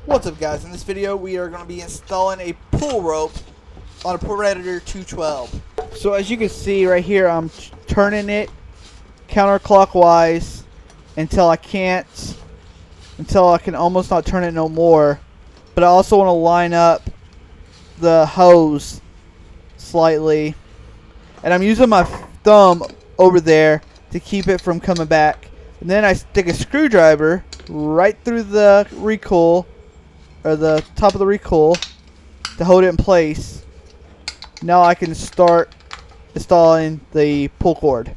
What's up, guys? In this video we are going to be installing a pull rope on a Predator 212. So as you can see right here, I'm turning it counterclockwise until I can almost not turn it no more. But I also want to line up the hose slightly, and I'm using my thumb over there to keep it from coming back. And then I stick a screwdriver right through the recoil, or the top of the recoil, to hold it in place. Now I can start installing the pull cord.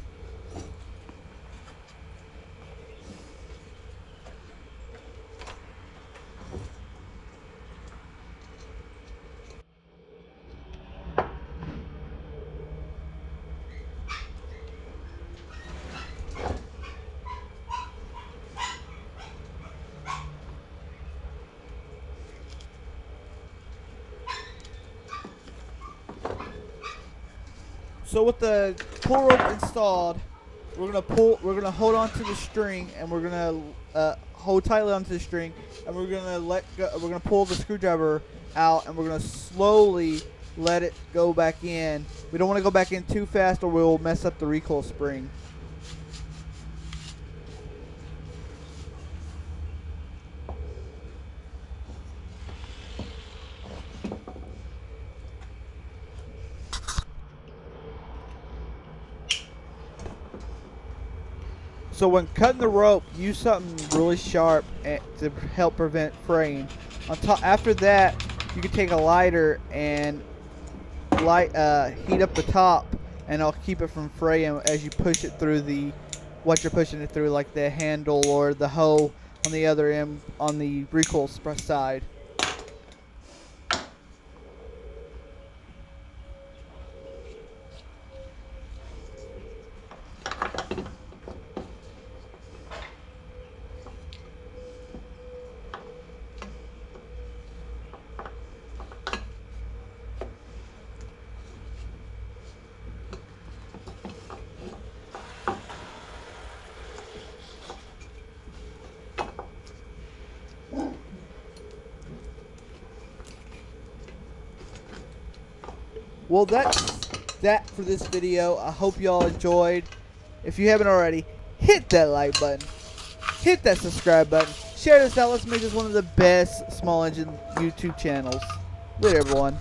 So with the pull rope installed, we're gonna hold on to the string, and we're gonna hold tightly onto the string, and we're gonna pull the screwdriver out, and we're gonna slowly let it go back in. We don't want to go back in too fast, or we'll mess up the recoil spring. So when cutting the rope, use something really sharp to help prevent fraying. After that, you can take a lighter and heat up the top, and it'll keep it from fraying as you push it through what you're pushing it through, like the handle or the hoe on the other end on the recoil side. Well, that's that for this video. I hope y'all enjoyed. If you haven't already, hit that like button, hit that subscribe button, share this out. Let's make this one of the best small engine YouTube channels. Later, everyone.